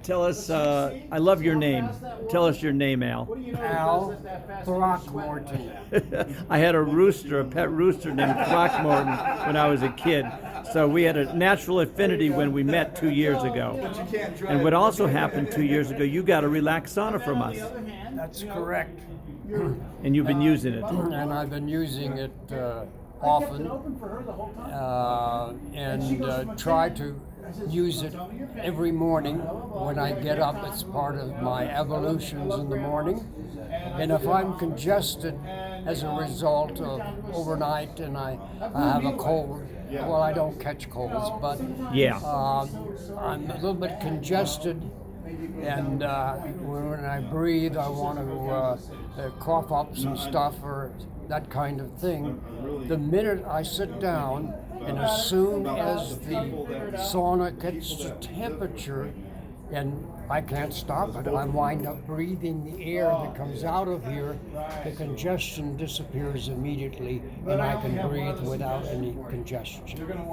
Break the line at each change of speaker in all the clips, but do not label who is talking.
Tell us, I love your name. Tell us your name, Al.
Al Throckmorton.
I had a pet rooster named Throckmorton when I was a kid. So we had a natural affinity when we met 2 years ago. And what also happened 2 years ago, you got a Relax Sauna from us.
That's correct.
And you've been using it.
And I've been using it often and try to use it every morning when I get up. It's part of my evolutions in the morning. And if I'm congested as a result of overnight and I have a cold, well, I don't catch colds, but
Yeah.
I'm a little bit congested, and when I breathe, I want to cough up some stuff or that kind of thing. The minute I sit down, and as soon as the sauna gets to temperature, and I can't stop it, I wind up breathing the air that comes out of here. The congestion disappears immediately, and I can breathe without any congestion.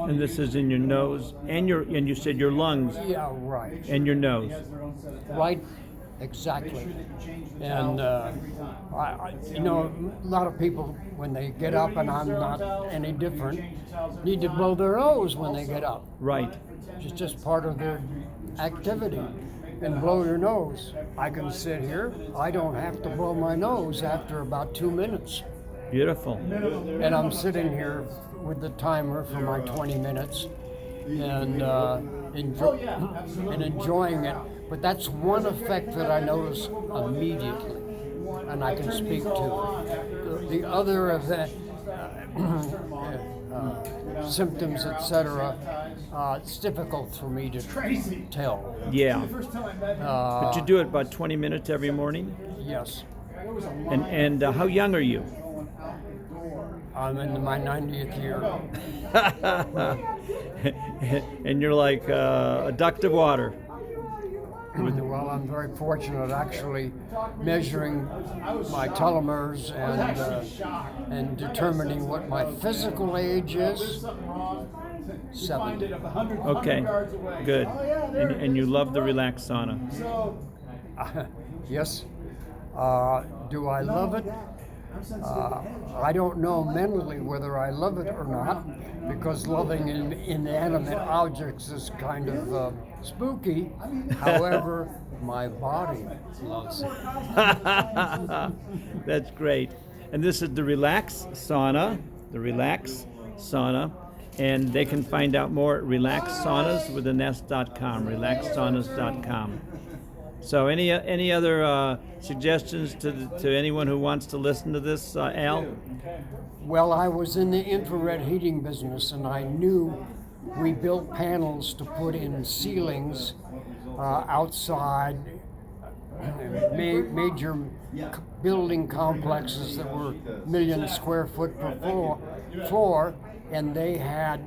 And this is in your nose and you said your lungs
Yeah, right.
and your nose.
Right, exactly. And a lot of people, when they get up, and I'm not any different, need to blow their nose when they get up.
Right.
It's just part of their activity. And blow your nose. I can sit here. I don't have to blow my nose after about 2 minutes.
Beautiful.
And I'm sitting here with the timer for my 20 minutes and enjoying it. But that's one effect that I notice immediately, and I can speak to. The other event, symptoms, etc., it's difficult for me to tell.
Yeah. But you do it about 20 minutes every morning?
Yes.
And how young are you?
I'm in my 90th year.
And you're like a duck to water.
Well, I'm very fortunate, actually, measuring my telomeres and determining what my physical age is. 70.
Okay, good. And you love the Relax Sauna.
Yes. Do I love it? I don't know mentally whether I love it or not, because loving inanimate objects is kind of spooky. However, my body loves it.
That's great. And this is the Relax Sauna, and they can find out more at relaxsaunaswithanest.com, relaxsaunas.com. So any other suggestions to anyone who wants to listen to this, Al?
Well, I was in the infrared heating business, and I knew we built panels to put in ceilings outside major building complexes that were million square foot per floor, and they had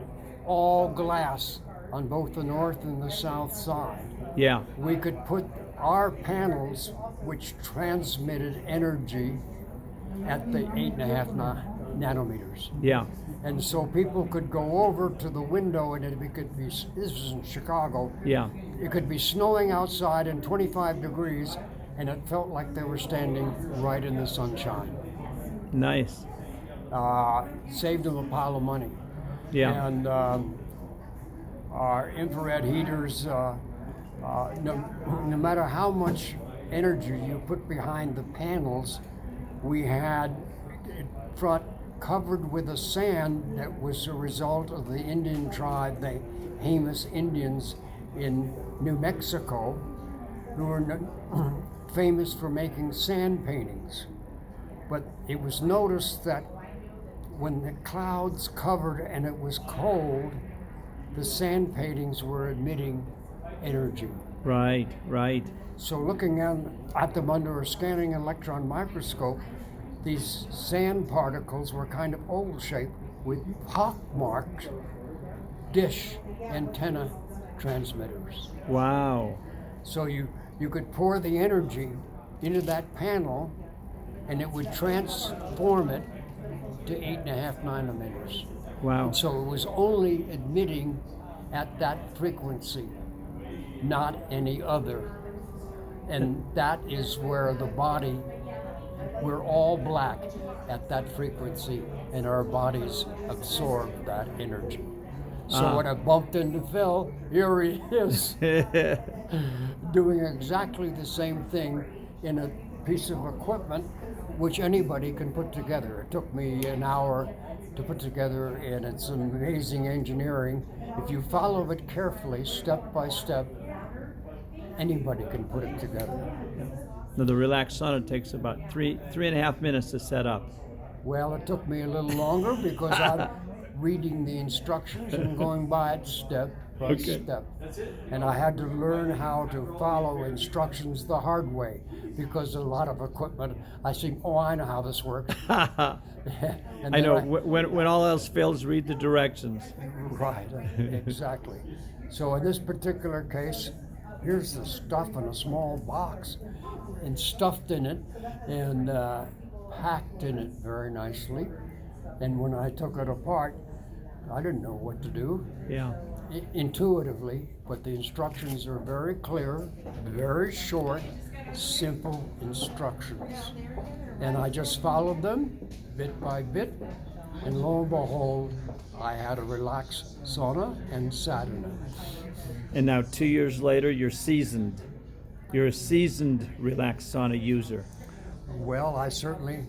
all glass on both the north and the south side.
Yeah.
We could put our panels, which transmitted energy at the 8.5 nanometers.
Yeah.
And so people could go over to the window, and this was in Chicago.
Yeah.
It could be snowing outside and 25 degrees, and it felt like they were standing right in the sunshine.
Nice.
Saved them a pile of money.
Yeah.
And our infrared heaters, no matter how much energy you put behind the panels, we had it front covered with a sand that was a result of the Indian tribe, the Jemez Indians in New Mexico, who were famous for making sand paintings. But it was noticed that when the clouds covered and it was cold, the sand paintings were emitting energy.
Right, right.
So looking at them under a scanning electron microscope, these sand particles were kind of oval-shaped with pockmarked dish antenna transmitters.
Wow.
So you could pour the energy into that panel, and it would transform it to 8.5 nanometers.
Wow.
And so it was only emitting at that frequency. not any other. And that is where the body, we're all black at that frequency, and our bodies absorb that energy. So when I bumped into Phil, here he is, doing exactly the same thing in a piece of equipment which anybody can put together. It took me an hour to put together, and it's amazing engineering. If you follow it carefully, step by step, anybody can put it together.
Now, the Relax Sauna takes about three and a half minutes to set up.
Well, it took me a little longer because I'm reading the instructions and going by it step by step. And I had to learn how to follow instructions the hard way, because a lot of equipment, I think, oh, I know how this works.
I know. When all else fails, read the directions.
Right, exactly. So in this particular case, here's the stuff in a small box, and stuffed in it, and packed in it very nicely. And when I took it apart, I didn't know what to do.
Yeah.
Intuitively, but the instructions are very clear, very short, simple instructions. And I just followed them bit by bit, and lo and behold, I had a Relax Sauna and sat in it.
And now 2 years later, you're seasoned. You're a seasoned Relax Sauna user.
Well, I certainly,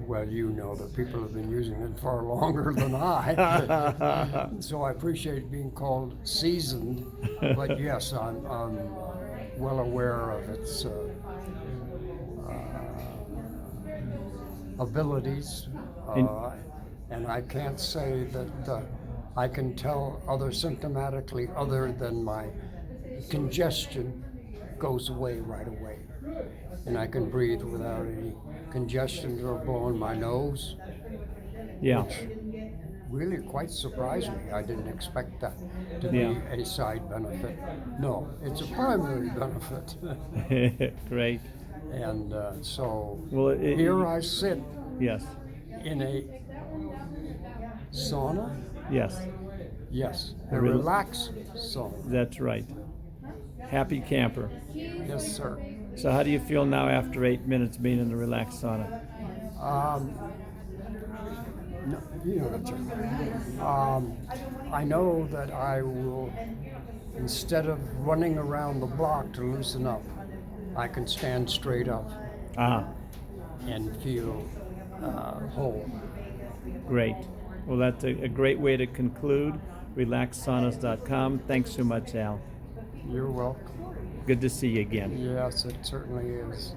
well, you know that people have been using it far longer than I. So I appreciate being called seasoned. But yes, I'm well aware of its abilities. And I can't say that I can tell other symptomatically other than my congestion goes away right away. And I can breathe without any congestion or blowing my nose.
Yeah.
Which really quite surprised me. I didn't expect that to be a side benefit. No, it's a primary benefit.
Great.
And so
Well,
here I sit
Yes.
in a sauna.
Yes.
Yes, a relax sauna.
That's right. Happy camper.
Yes, sir.
So how do you feel now after 8 minutes being in the Relax Sauna?
No, you know that. I know that I will, instead of running around the block to loosen up, I can stand straight up and feel whole.
Great. Well, that's a great way to conclude. RelaxSaunas.com. Thanks so much, Al.
You're welcome.
Good to see you again.
Yes, it certainly is.